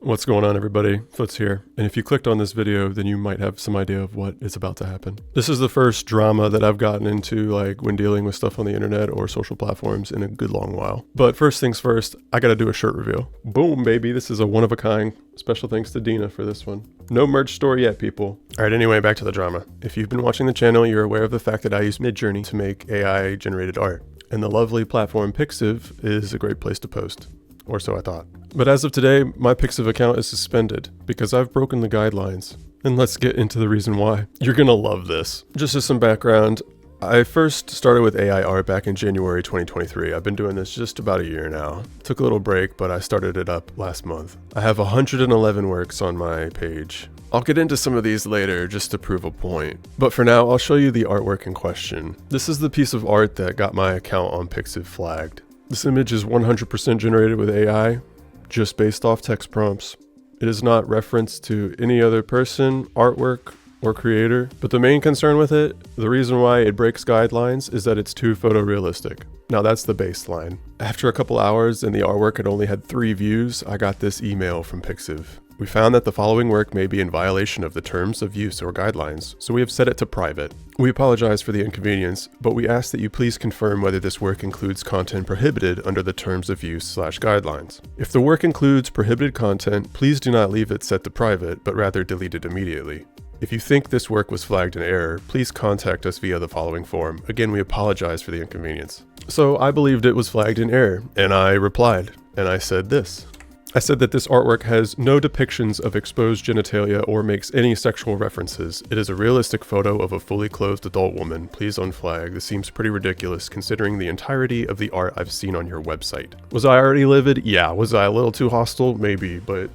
What's going on, everybody? Foots here, and if you clicked on this video, then you might have some idea of what is about to happen. This is the first drama that I've gotten into, like, when dealing with stuff on the internet or social platforms in a good long while. But first things first, I gotta do a shirt reveal. Boom, baby, this is a one-of-a-kind. Special thanks to Dina for this one. No merch store yet, people. Alright, anyway, back to the drama. If you've been watching the channel, you're aware of the fact that I use Midjourney to make AI-generated art. And the lovely platform Pixiv is a great place to post. Or so I thought. But as of today, my Pixiv account is suspended because I've broken the guidelines. And let's get into the reason why. You're gonna love this. Just as some background, I first started with AI art back in January 2023. I've been doing this just about a year now. Took a little break, but I started it up last month. I have 111 works on my page. I'll get into some of these later just to prove a point. But for now, I'll show you the artwork in question. This is the piece of art that got my account on Pixiv flagged. This image is 100% generated with AI, just based off text prompts. It is not referenced to any other person, artwork, or creator. But the main concern with it, the reason why it breaks guidelines, is that it's too photorealistic. Now that's the baseline. After a couple hours and the artwork had only had 3 views, I got this email from Pixiv. We found that the following work may be in violation of the terms of use or guidelines, so we have set it to private. We apologize for the inconvenience, but we ask that you please confirm whether this work includes content prohibited under the terms of use/guidelines. If the work includes prohibited content, please do not leave it set to private, but rather delete it immediately. If you think this work was flagged in error, please contact us via the following form. Again, we apologize for the inconvenience. So I believed it was flagged in error, and I replied, and I said this. I said that this artwork has no depictions of exposed genitalia or makes any sexual references. It is a realistic photo of a fully clothed adult woman. Please unflag. This seems pretty ridiculous considering the entirety of the art I've seen on your website. Was I already livid? Yeah. Was I a little too hostile? Maybe, but...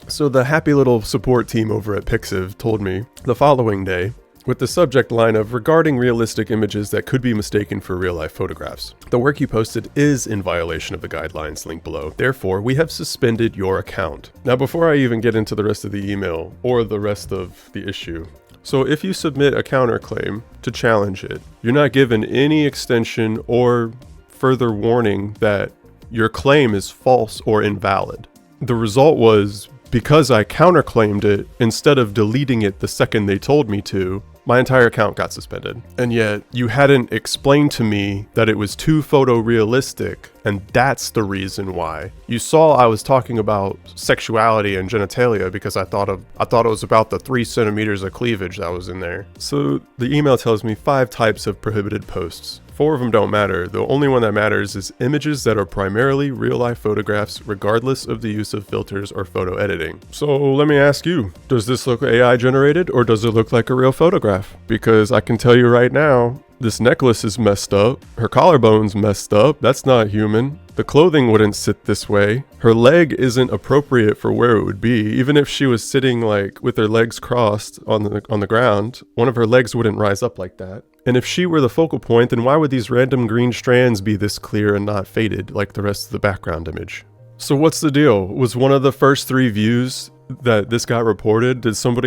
So the happy little support team over at Pixiv told me the following day, with the subject line of regarding realistic images that could be mistaken for real-life photographs. The work you posted is in violation of the guidelines linked below. Therefore, we have suspended your account. Now, before I even get into the rest of the email or the rest of the issue, so if you submit a counterclaim to challenge it, you're not given any extension or further warning that your claim is false or invalid. The result was, because I counterclaimed it, instead of deleting it the second they told me to, my entire account got suspended. And yet, you hadn't explained to me that it was too photorealistic, and that's the reason why. You saw I was talking about sexuality and genitalia because I thought it was about the 3 centimeters of cleavage that was in there. So the email tells me 5 types of prohibited posts. 4 of them don't matter. The only one that matters is images that are primarily real-life photographs regardless of the use of filters or photo editing. So let me ask you, does this look AI generated or does it look like a real photograph? Because I can tell you right now, this necklace is messed up. Her collarbone's messed up. That's not human. The clothing wouldn't sit this way. Her leg isn't appropriate for where it would be. Even if she was sitting like with her legs crossed on the ground, one of her legs wouldn't rise up like that. And if she were the focal point, then why would these random green strands be this clear and not faded like the rest of the background image? So what's the deal? Was one of the first 3 views that this got reported, did someone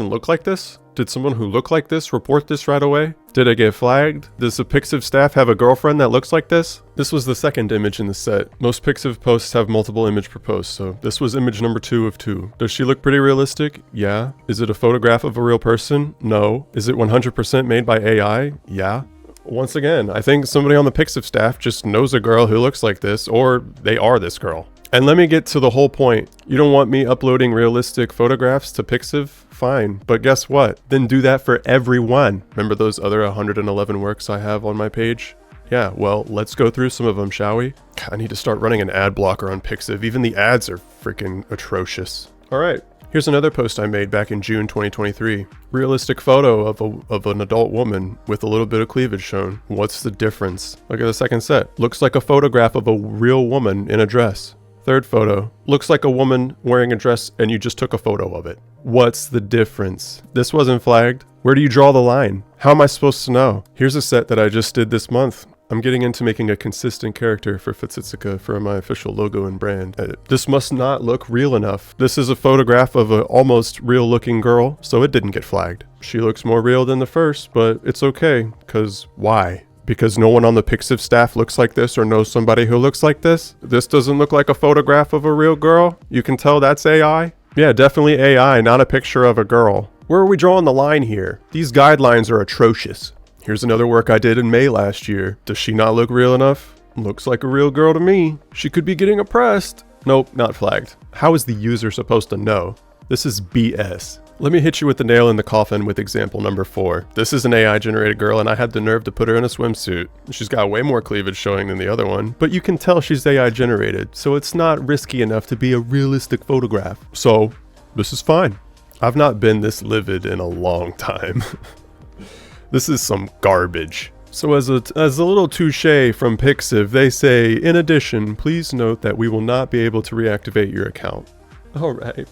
look like this? Did someone who looked like this report this right away? Did it get flagged? Does the Pixiv staff have a girlfriend that looks like this? This was the second image in the set. Most Pixiv posts have multiple image per post, so this was image number 2 of 2. Does she look pretty realistic? Yeah. Is it a photograph of a real person? No. Is it 100% made by AI? Yeah. Once again, I think somebody on the Pixiv staff just knows a girl who looks like this, or they are this girl. And let me get to the whole point. You don't want me uploading realistic photographs to Pixiv? Fine. But guess what? Then do that for everyone. Remember those other 111 works I have on my page? Yeah, well, let's go through some of them, shall we? I need to start running an ad blocker on Pixiv. Even the ads are freaking atrocious. All right. Here's another post I made back in June 2023. Realistic photo of an adult woman with a little bit of cleavage shown. What's the difference? Look at the second set. Looks like a photograph of a real woman in a dress. Third photo. Looks like a woman wearing a dress and you just took a photo of it. What's the difference? This wasn't flagged. Where do you draw the line? How am I supposed to know? Here's a set that I just did this month. I'm getting into making a consistent character for Footsitsika for my official logo and brand. This must not look real enough. This is a photograph of an almost real looking girl, so it didn't get flagged. She looks more real than the first, but it's okay, because why? because no one on the Pixiv staff looks like this or knows somebody who looks like this? This doesn't look like a photograph of a real girl? You can tell that's AI? Yeah, definitely AI, not a picture of a girl. Where are we drawing the line here? These guidelines are atrocious. Here's another work I did in May last year. Does she not look real enough? Looks like a real girl to me. She could be getting oppressed. Nope, not flagged. How is the user supposed to know? This is BS. Let me hit you with the nail in the coffin with example number 4. This is an AI generated girl and I had the nerve to put her in a swimsuit. She's got way more cleavage showing than the other one, but you can tell she's AI generated, so it's not risky enough to be a realistic photograph. So, this is fine. I've not been this livid in a long time. This is some garbage. So as a little touche from Pixiv, they say, in addition, please note that we will not be able to reactivate your account. Alright.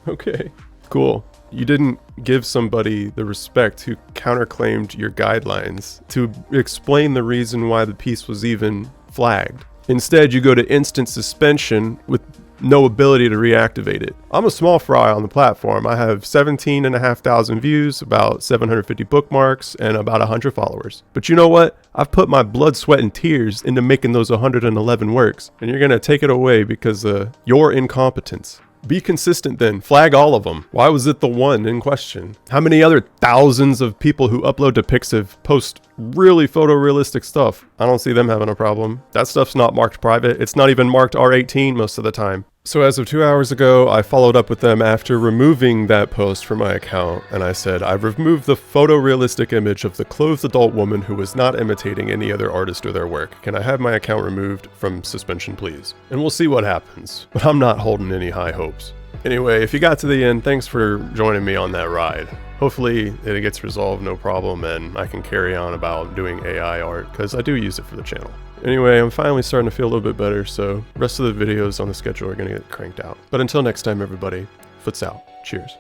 Okay. Cool. You didn't give somebody the respect who counterclaimed your guidelines to explain the reason why the piece was even flagged. Instead, you go to instant suspension with no ability to reactivate it. I'm a small fry on the platform. I have 17,500 views, about 750 bookmarks, and about 100 followers. But you know what? I've put my blood, sweat, and tears into making those 111 works, and you're gonna take it away because of your incompetence. Be consistent then. Flag all of them. Why was it the one in question? How many other thousands of people who upload to Pixiv post really photorealistic stuff? I don't see them having a problem. That stuff's not marked private. It's not even marked R18 most of the time. So as of 2 hours ago, I followed up with them after removing that post from my account, and I said, I've removed the photorealistic image of the clothed adult woman who was not imitating any other artist or their work. Can I have my account removed from suspension, please? And we'll see what happens, but I'm not holding any high hopes. Anyway, if you got to the end, thanks for joining me on that ride. Hopefully it gets resolved no problem and I can carry on about doing AI art, because I do use it for the channel. Anyway, I'm finally starting to feel a little bit better, so the rest of the videos on the schedule are going to get cranked out. But until next time, everybody, foots out. Cheers.